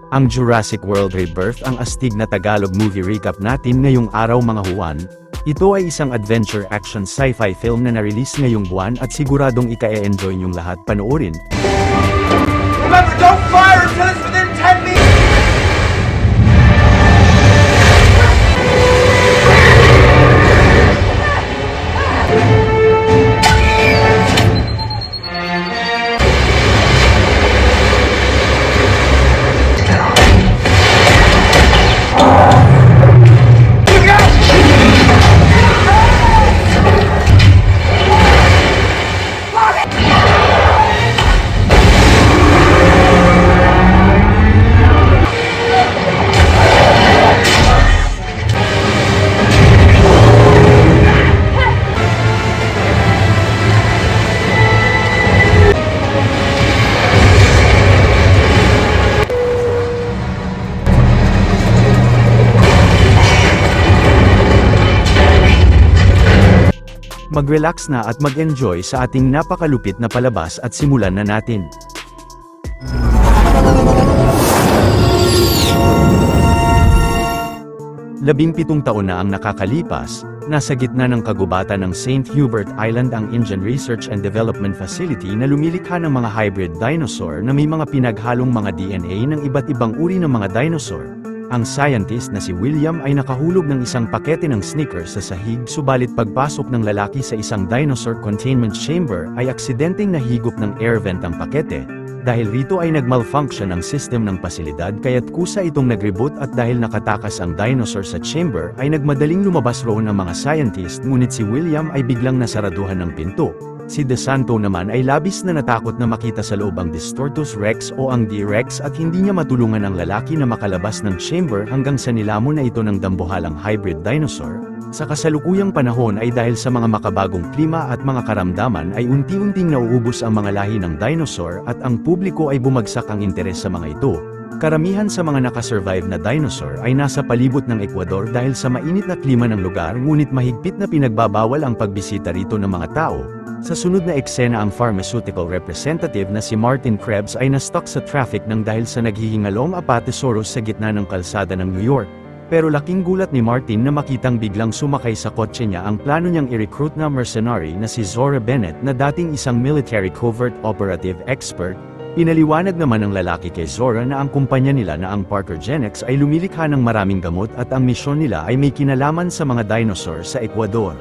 Ang Jurassic World Rebirth ang astig na Tagalog movie recap natin ngayong araw mga Juan. Ito ay isang adventure action sci-fi film na na-release ngayong buwan at siguradong ika-e-enjoy niyong lahat panoorin. Remember, don't fire until it's within 10 meters! Mag-relax na at mag-enjoy sa ating napakalupit na palabas at simulan na natin. Labing-pitong taon na ang nakakalipas, nasa gitna ng kagubatan ng St. Hubert Island ang Indian Research and Development Facility na lumilikha ng mga hybrid dinosaur na may mga pinaghalong mga DNA ng iba't ibang uri ng mga dinosaur. Ang scientist na si William ay nakahulog ng isang pakete ng Snickers sa sahig subalit pagpasok ng lalaki sa isang dinosaur containment chamber ay aksidenteng nahigop ng air vent ang pakete. Dahil rito ay nagmalfunction ang system ng pasilidad kaya't kusa itong nagreboot at dahil nakatakas ang dinosaur sa chamber ay nagmadaling lumabas roon ang mga scientist ngunit si William ay biglang nasaraduhan ng pinto. Si De Santo naman ay labis na natakot na makita sa loob ang Distortus Rex o ang D-Rex at hindi niya matulungan ang lalaki na makalabas ng chamber hanggang sa nilamon na ito ng dambuhalang hybrid dinosaur. Sa kasalukuyang panahon ay dahil sa mga makabagong klima at mga karamdaman ay unti-unting nauubos ang mga lahi ng dinosaur at ang publiko ay bumagsak ang interes sa mga ito. Karamihan sa mga nakasurvive na dinosaur ay nasa palibot ng Ecuador dahil sa mainit na klima ng lugar ngunit mahigpit na pinagbabawal ang pagbisita rito ng mga tao. Sa sunod na eksena ang pharmaceutical representative na si Martin Krebs ay na-stuck sa traffic nang dahil sa naghihingalong Apatosaurus sa gitna ng kalsada ng New York. Pero laking gulat ni Martin na makitang biglang sumakay sa kotse niya ang plano niyang i-recruit na mercenary na si Zora Bennett na dating isang military covert operative expert. Pinaliwanag naman ng lalaki kay Zora na ang kumpanya nila na ang Parker Genex ay lumilikha ng maraming gamot at ang misyon nila ay may kinalaman sa mga dinosaur sa Ecuador.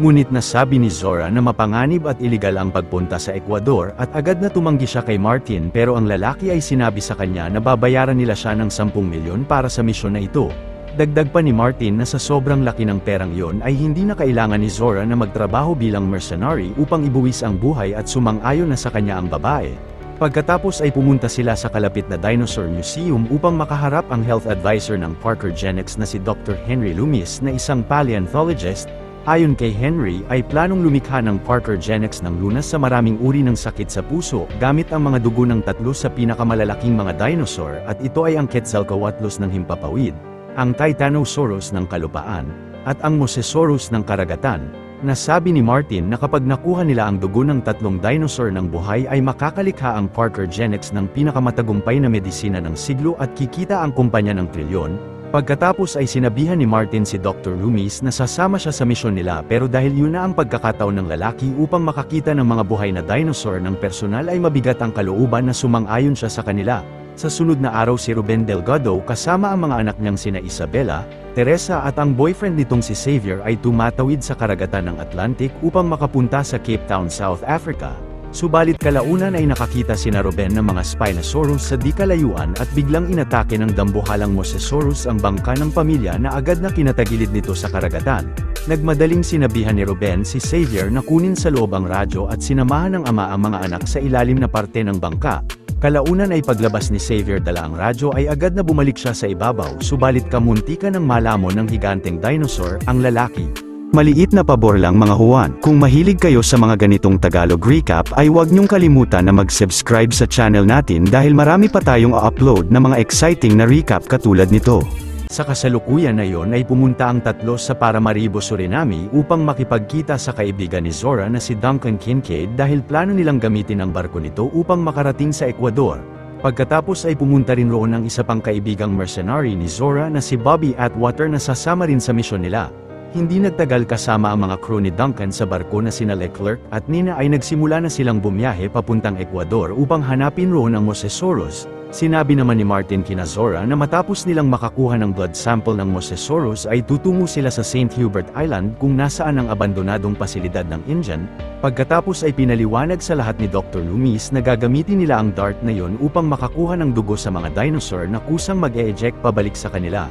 Ngunit nasabi ni Zora na mapanganib at iligal ang pagpunta sa Ecuador at agad na tumanggi siya kay Martin pero ang lalaki ay sinabi sa kanya na babayaran nila siya ng 10 milyon para sa misyon na ito. Dagdag pa ni Martin na sa sobrang laki ng perang yon ay hindi na kailangan ni Zora na magtrabaho bilang mercenary upang ibuwis ang buhay at sumang-ayon na sa kanya ang babae. Pagkatapos ay pumunta sila sa kalapit na Dinosaur Museum upang makaharap ang health advisor ng Parker Genex na si Dr. Henry Loomis na isang paleontologist. Ayon kay Henry ay planong lumikha ng Parker Genex ng lunas sa maraming uri ng sakit sa puso gamit ang mga dugo ng tatlo sa pinakamalalaking mga dinosaur at ito ay ang Quetzalcoatlus ng himpapawid, ang Titanosaurus ng kalupaan, at ang Mosasaurus ng karagatan. Nasabi ni Martin na kapag nakuha nila ang dugo ng tatlong dinosaur ng buhay ay makakalikha ang Parker Genex ng pinakamatagumpay na medisina ng siglo at kikita ang kumpanya ng trilyon. Pagkatapos ay sinabihan ni Martin si Dr. Loomis na sasama siya sa misyon nila pero dahil yun na ang pagkakataon ng lalaki upang makakita ng mga buhay na dinosaur ng personal ay mabigat ang kalooban na sumang-ayon siya sa kanila. Sa sunod na araw si Ruben Delgado kasama ang mga anak niyang sina Isabela, Teresa at ang boyfriend nitong si Xavier ay tumatawid sa karagatan ng Atlantic upang makapunta sa Cape Town, South Africa. Subalit kalaunan ay nakakita sina Ruben ng mga Spinosaurus sa di kalayuan at biglang inatake ng dambuhalang Mosasaurus ang bangka ng pamilya na agad na kinatagilid nito sa karagatan. Nagmadaling sinabihan ni Ruben si Xavier na kunin sa loob ang radyo at sinamahan ng ama ang mga anak sa ilalim na parte ng bangka. Kalaunan ay paglabas ni Xavier dala ang radyo ay agad na bumalik siya sa ibabaw subalit kamuntikan ng malamon ng higanteng dinosaur ang lalaki. Maliit na pabor lang mga Juan, kung mahilig kayo sa mga ganitong Tagalog recap ay huwag niyong kalimutan na mag-subscribe sa channel natin dahil marami pa tayong upload na mga exciting na recap katulad nito. Sa kasalukuyan na yon ay pumunta ang tatlo sa Paramaribo, Suriname upang makipagkita sa kaibigan ni Zora na si Duncan Kincaid dahil plano nilang gamitin ang barko nito upang makarating sa Ecuador. Pagkatapos ay pumunta rin roon ang isa pang kaibigang mercenary ni Zora na si Bobby Atwater na sasama rin sa misyon nila. Hindi nagtagal kasama ang mga crew ni Duncan sa barko na sina Leclerc at Nina ay nagsimula na silang bumiyahe papuntang Ecuador upang hanapin roon ang Mosasaurus. Sinabi naman ni Martin kina Zora na matapos nilang makakuha ng blood sample ng Mosasaurus ay tutungo sila sa St. Hubert Island kung nasaan ang abandonadong pasilidad ng Indian. Pagkatapos ay pinaliwanag sa lahat ni Dr. Loomis na gagamitin nila ang dart na yon upang makakuha ng dugo sa mga dinosaur na kusang mag-e-eject pabalik sa kanila.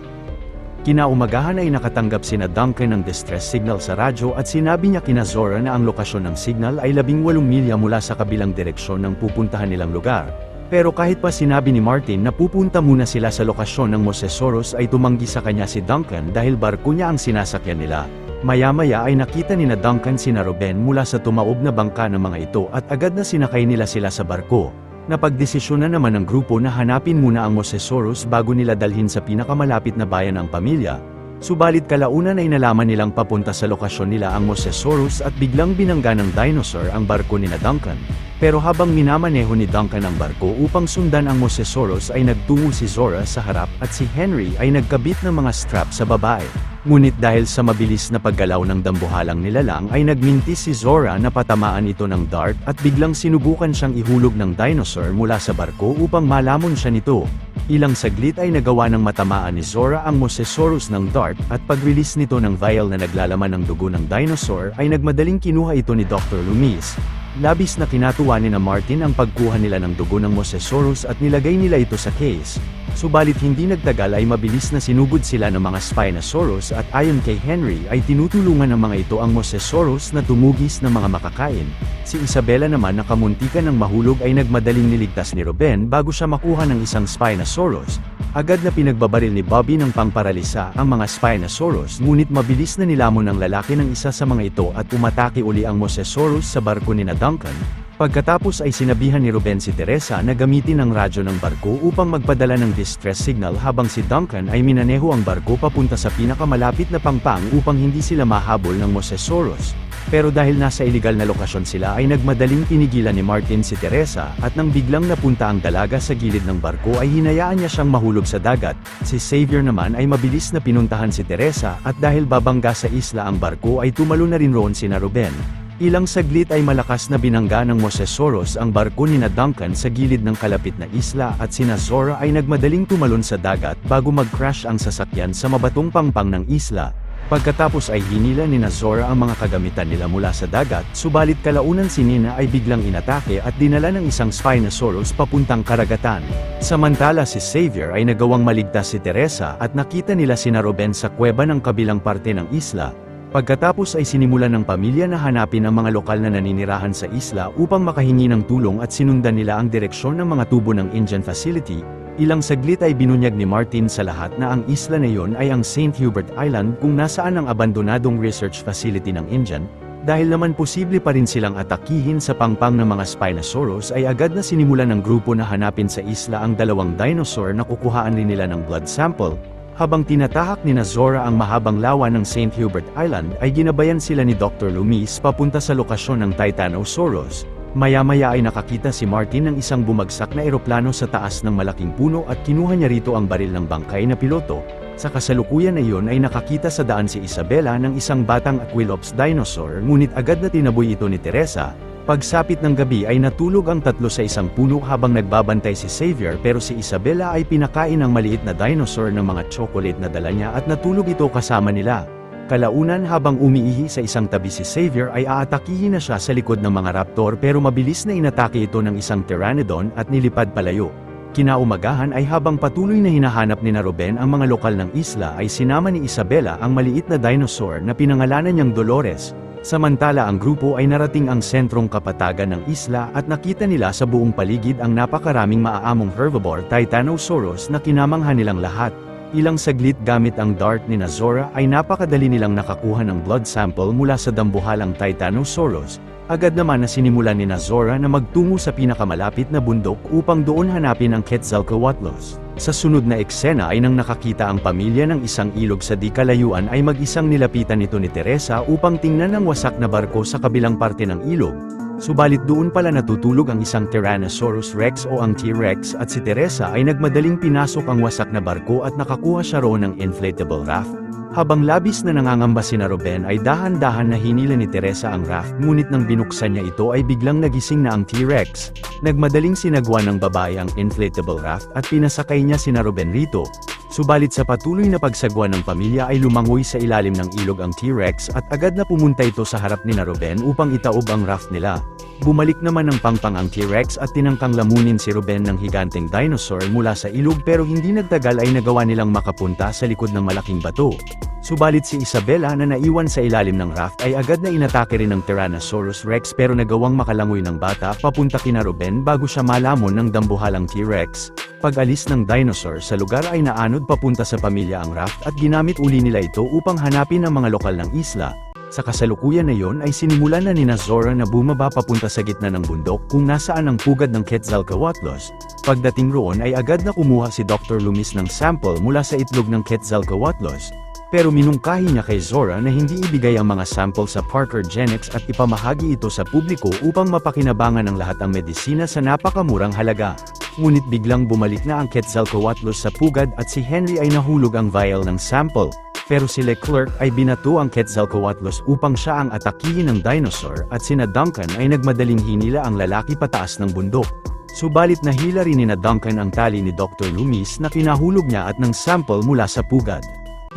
Kinaumagahan ay nakatanggap sina Duncan ng distress signal sa radyo at sinabi niya kina Zora na ang lokasyon ng signal ay 18 milya mula sa kabilang direksyon ng pupuntahan nilang lugar. Pero kahit pa sinabi ni Martin na pupunta muna sila sa lokasyon ng Mosasaurus ay tumanggi sa kanya si Duncan dahil barko niya ang sinasakyan nila. Maya-maya ay nakita ni Duncan sina Ruben mula sa tumaob na bangka ng mga ito at agad na sinakay nila sila sa barko. Napagdesisyon na naman ng grupo na hanapin muna ang Mosasaurus bago nila dalhin sa pinakamalapit na bayan ng pamilya. Subalit kalaunan ay nalaman nilang papunta sa lokasyon nila ang Mosasaurus at biglang binangga ng dinosaur ang barko ni Duncan. Pero habang minamaneho ni Duncan ang barko upang sundan ang Mosasaurus ay nagtungo si Zora sa harap at si Henry ay nagkabit ng mga strap sa babae. Ngunit dahil sa mabilis na paggalaw ng dambuhalang nilalang ay nagmintis si Zora na patamaan ito ng dart at biglang sinubukan siyang ihulog ng dinosaur mula sa barko upang malamon siya nito. Ilang saglit ay nagawa ng matamaan ni Zora ang Mosasaurus ng dart at pag-release nito ng vial na naglalaman ng dugo ng dinosaur ay nagmadaling kinuha ito ni Dr. Loomis. Labis na kinatuwa ni Martin ang pagkuha nila ng dugo ng Mosasaurus at nilagay nila ito sa case. Subalit hindi nagtagal ay mabilis na sinugod sila ng mga Spinosaurus at ayon kay Henry ay tinutulungan ng mga ito ang Mosasaurus na tumugis ng mga makakain. Si Isabella naman na kamuntikan ng mahulog ay nagmadaling niligtas ni Ruben bago siya makuha ng isang Spinosaurus. Agad na pinagbabaril ni Bobby ng pangparalisa ang mga Spinosaurus ngunit mabilis na nilamon ng lalaki ng isa sa mga ito at umatake uli ang Mosasaurus sa barko ni Duncan. Pagkatapos ay sinabihan ni Ruben si Teresa na gamitin ang radyo ng barko upang magpadala ng distress signal habang si Duncan ay minaneho ang barko papunta sa pinakamalapit na pangpang upang hindi sila mahabol ng Mosasaurus. Pero dahil nasa iligal na lokasyon sila ay nagmadaling pinigilan ni Martin si Teresa at nang biglang napunta ang dalaga sa gilid ng barko ay hinayaan niya siyang mahulog sa dagat. Si Xavier naman ay mabilis na pinuntahan si Teresa at dahil babangga sa isla ang barko ay tumalo na rin roon sina Ruben. Ilang saglit ay malakas na binangga ng Mosasaurus ang barko ni Duncan sa gilid ng kalapit na isla at sina Zora ay nagmadaling tumalon sa dagat bago mag-crash ang sasakyan sa mabatong pangpang ng isla. Pagkatapos ay hinila ni Zora ang mga kagamitan nila mula sa dagat, subalit kalaunan si Nina ay biglang inatake at dinala ng isang Spinosaurus papuntang karagatan. Samantala si Xavier ay nagawang maligtas si Teresa at nakita nila sina Ruben sa kuweba ng kabilang parte ng isla. Pagkatapos ay sinimulan ng pamilya na hanapin ang mga lokal na naninirahan sa isla upang makahingi ng tulong at sinundan nila ang direksyon ng mga tubo ng Indian facility. Ilang saglit ay binunyag ni Martin sa lahat na ang isla na yon ay ang St. Hubert Island kung nasaan ang abandonadong research facility ng Indian. Dahil naman posible pa rin silang atakihin sa pangpang ng mga Spinosaurus ay agad na sinimulan ng grupo na hanapin sa isla ang dalawang dinosaur na kukuhaan rin nila ng blood sample. Habang tinatahak ni Zora ang mahabang lawa ng St. Hubert Island ay ginabayan sila ni Dr. Loomis papunta sa lokasyon ng Titanosaurus. Maya-maya ay nakakita si Martin ng isang bumagsak na eroplano sa taas ng malaking puno at kinuha niya rito ang baril ng bangkay na piloto. Sa kasalukuyan na iyon ay nakakita sa daan si Isabella ng isang batang Aquilops dinosaur ngunit agad na tinaboy ito ni Teresa. Pagsapit ng gabi ay natulog ang tatlo sa isang puno habang nagbabantay si Xavier pero si Isabella ay pinakain ng maliit na dinosaur ng mga chocolate na dala niya at natulog ito kasama nila. Kalaunan habang umiihi sa isang tabi si Xavier ay aatakihin na siya sa likod ng mga raptor pero mabilis na inatake ito ng isang pteranodon at nilipad palayo. Kinaumagahan ay habang patuloy na hinahanap ni Ruben ang mga lokal ng isla ay sinama ni Isabella ang maliit na dinosaur na pinangalanan niyang Dolores. Samantala ang grupo ay narating ang sentrong kapatagan ng isla at nakita nila sa buong paligid ang napakaraming maaamong herbivore Titanosaurus na kinamangha nilang lahat. Ilang saglit gamit ang dart ni Zora ay napakadali nilang nakakuha ng blood sample mula sa dambuhalang Titanosaurus. Agad naman na sinimulan ni Zora na magtungo sa pinakamalapit na bundok upang doon hanapin ang Quetzalcoatlus. Sa sunod na eksena ay nang nakakita ang pamilya ng isang ilog sa di kalayuan ay mag-isang nilapitan ito ni Teresa upang tingnan ang wasak na barko sa kabilang parte ng ilog. Subalit doon pala natutulog ang isang Tyrannosaurus Rex o ang T-Rex at si Teresa ay nagmadaling pinasok ang wasak na barko at nakakuha siya roon ng inflatable raft. Habang labis na nangangamba sina Ruben ay dahan-dahan na hinila ni Teresa ang raft ngunit nang binuksan niya ito ay biglang nagising na ang T-Rex. Nagmadaling sinagwa ng babae ang inflatable raft at pinasakay niya sina Ruben rito. Subalit sa patuloy na pagsagwa ng pamilya ay lumangoy sa ilalim ng ilog ang T-Rex at agad na pumunta ito sa harap ni Ruben upang itaob ang raft nila. Bumalik naman ng pangpang ang T-Rex at tinangkang lamunin si Ruben ng higanteng dinosaur mula sa ilog pero hindi nagtagal ay nagawa nilang makapunta sa likod ng malaking bato. Subalit si Isabela na naiwan sa ilalim ng raft ay agad na inatake rin ng Tyrannosaurus Rex pero nagawang makalangoy ng bata papunta kina Ruben bago siya malamon ng dambuhalang T-Rex. Pag-alis ng dinosaur sa lugar ay naanod papunta sa pamilya ang raft at ginamit uli nila ito upang hanapin ang mga lokal ng isla. Sa kasalukuyan na yon ay sinimulan na ni Zora na bumaba papunta sa gitna ng bundok kung nasaan ang pugad ng Quetzalcoatlus. Pagdating roon ay agad na kumuha si Dr. Loomis ng sample mula sa itlog ng Quetzalcoatlus. Pero minungkahi niya kay Zora na hindi ibigay ang mga sample sa Parker Genetics at ipamahagi ito sa publiko upang mapakinabangan ng lahat ang medisina sa napakamurang halaga. Ngunit biglang bumalik na ang Quetzalcoatlus sa pugad at si Henry ay nahulog ang vial ng sample. Pero si Leclerc ay binato ang Quetzalcoatlus upang siya ang atakihin ng dinosaur at sina Duncan ay nagmadaling hinila ang lalaki pataas ng bundok. Subalit nahila rin ni Duncan ang tali ni Dr. Loomis na kinahulog niya at ng sample mula sa pugad.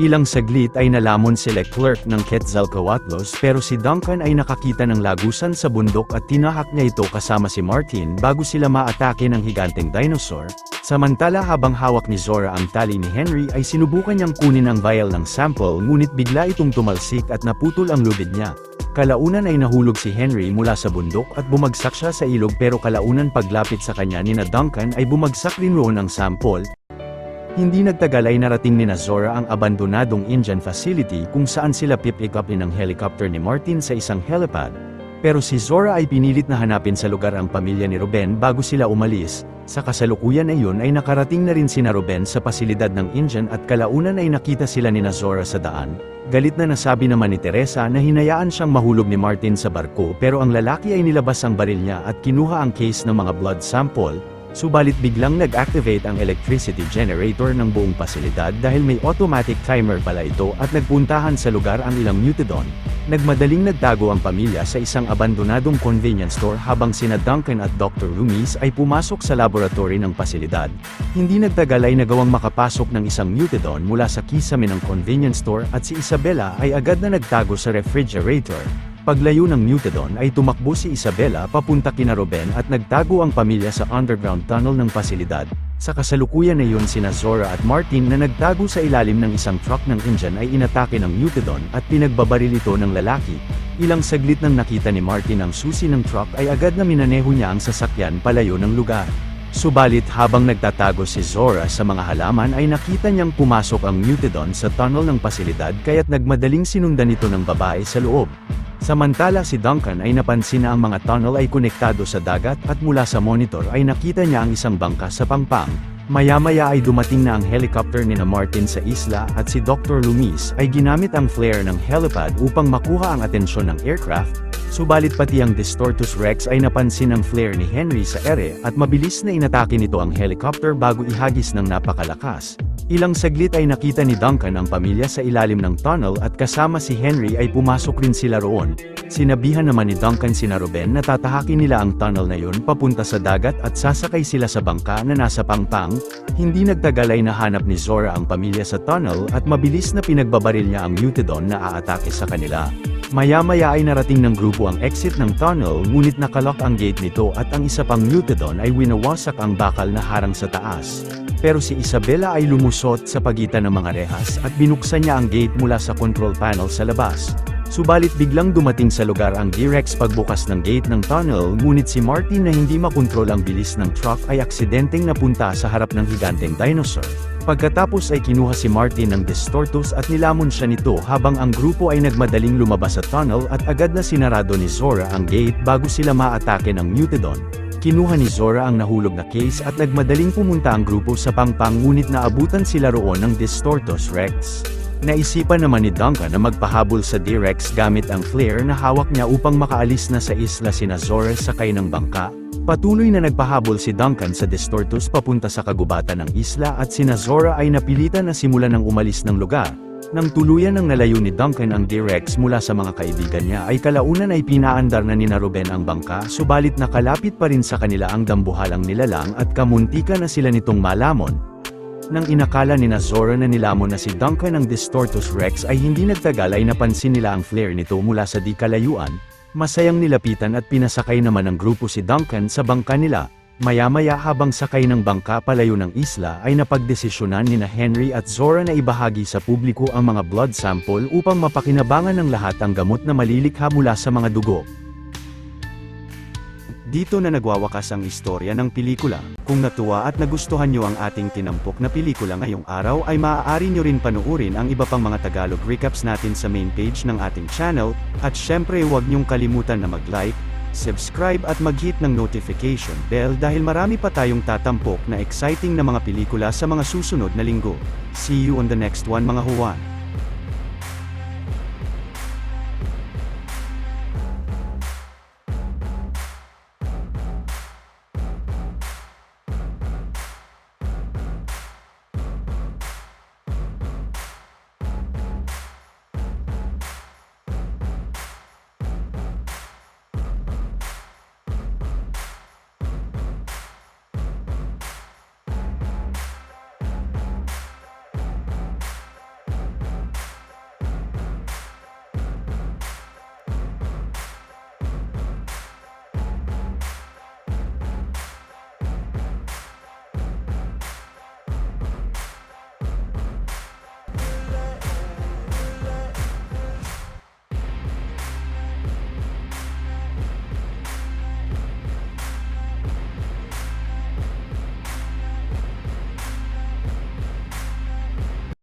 Ilang saglit ay nalamon si Leclerc ng Quetzalcoatlus pero si Duncan ay nakakita ng lagusan sa bundok at tinahak niya ito kasama si Martin bago sila maatake ng higanteng dinosaur. Samantala habang hawak ni Zora ang tali ni Henry ay sinubukan niyang kunin ang vial ng sample ngunit bigla itong tumalsik at naputol ang lubid niya. Kalaunan ay nahulog si Henry mula sa bundok at bumagsak siya sa ilog pero kalaunan paglapit sa kanya ni Duncan ay bumagsak rin roon ang sample. Hindi nagtagal ay narating ni Zora ang abandonadong Indian facility kung saan sila pipick-upin ng helicopter ni Martin sa isang helipad. Pero si Zora ay pinilit na hanapin sa lugar ang pamilya ni Ruben bago sila umalis. Sa kasalukuyan na iyon ay nakarating na rin sina Ruben sa pasilidad ng Indian at kalaunan ay nakita sila ni Zora sa daan. Galit na nasabi naman ni Teresa na hinayaan siyang mahulog ni Martin sa barko pero ang lalaki ay nilabas ang baril niya at kinuha ang case ng mga blood sample. Subalit biglang nag-activate ang electricity generator ng buong pasilidad dahil may automatic timer pala ito at nagpuntahan sa lugar ang ilang mutadon. Nagmadaling nagtago ang pamilya sa isang abandonadong convenience store habang sina Duncan at Dr. Loomis ay pumasok sa laboratory ng pasilidad. Hindi nagtagal ay nagawang makapasok ng isang mutadon mula sa kisame ng convenience store at si Isabela ay agad na nagtago sa refrigerator. Paglayo ng mutadon ay tumakbo si Isabela papunta kina Ruben at nagtago ang pamilya sa underground tunnel ng pasilidad. Sa kasalukuyan na yun sina Zora at Martin na nagtago sa ilalim ng isang truck ng Indian ay inatake ng mutadon at pinagbabaril ito ng lalaki. Ilang saglit nang nakita ni Martin ang susi ng truck ay agad na minaneho niya ang sasakyan palayo ng lugar. Subalit habang nagtatago si Zora sa mga halaman ay nakita niyang pumasok ang mutadon sa tunnel ng pasilidad kaya't nagmadaling sinundan ito ng babae sa loob. Samantala si Duncan ay napansin na ang mga tunnel ay konektado sa dagat at mula sa monitor ay nakita niya ang isang bangka sa pangpang. Maya-maya ay dumating na ang helicopter ni Martin sa isla at si Dr. Loomis ay ginamit ang flare ng helipad upang makuha ang atensyon ng aircraft. Subalit pati ang Distortus Rex ay napansin ang flare ni Henry sa ere at mabilis na inatake nito ang helicopter bago ihagis ng napakalakas. Ilang saglit ay nakita ni Duncan ang pamilya sa ilalim ng tunnel at kasama si Henry ay pumasok rin sila roon. Sinabihan naman ni Duncan sina Ruben na tatahakin nila ang tunnel na yun papunta sa dagat at sasakay sila sa bangka na nasa pangpang. Hindi nagtagal ay nahanap ni Zora ang pamilya sa tunnel at mabilis na pinagbabaril niya ang mutadon na aatake sa kanila. Maya-maya ay narating ng grupo ang exit ng tunnel ngunit nakalock ang gate nito at ang isa pang mutadon ay winawasak ang bakal na harang sa taas. Pero si Isabela ay lumusot sa pagitan ng mga rehas at binuksan niya ang gate mula sa control panel sa labas. Subalit biglang dumating sa lugar ang T-Rex pagbukas ng gate ng tunnel ngunit si Martin na hindi makontrol ang bilis ng truck ay aksidenteng napunta sa harap ng higanteng dinosaur. Pagkatapos ay kinuha si Martin ng Distortus at nilamon siya nito habang ang grupo ay nagmadaling lumabas sa tunnel at agad na sinarado ni Zora ang gate bago sila maatake ng mutadon. Kinuha ni Zora ang nahulog na case at nagmadaling pumunta ang grupo sa pangpang ngunit naabutan sila roon ng Distortus Rex. Naisipan naman ni Duncan na magpahabol sa D-Rex gamit ang flare na hawak niya upang makaalis na sa isla sina Zora sakay ng bangka. Patuloy na nagpahabol si Duncan sa Distortus papunta sa kagubatan ng isla at sina Zora ay napilitan na simulan ng umalis ng lugar. Nang tuluyan ng nalayo ni Duncan ang D-Rex mula sa mga kaibigan niya ay kalaunan ay pinaandar na ni Ruben ang bangka subalit nakalapit pa rin sa kanila ang dambuhalang nilalang at kamuntika na sila nitong malamon. Nang inakala ni Zora na nilamon na si Duncan ang Distortus Rex ay hindi nagtagal ay napansin nila ang flare nito mula sa di kalayuan. Masayang nilapitan at pinasakay naman ng grupo si Duncan sa bangka nila. Maya-maya habang sakay ng bangka palayo ng isla ay napagdesisyonan ni Henry at Zora na ibahagi sa publiko ang mga blood sample upang mapakinabangan ng lahat ang gamot na malilikha mula sa mga dugo. Dito na nagwawakas ang istorya ng pelikula. Kung natuwa at nagustuhan nyo ang ating tinampok na pelikula ngayong araw ay maaari nyo rin panuorin ang iba pang mga Tagalog recaps natin sa main page ng ating channel, at syempre huwag nyong kalimutan na mag-like, subscribe at mag-hit ng notification bell dahil marami pa tayong tatampok na exciting na mga pelikula sa mga susunod na linggo. See you on the next one mga huwan.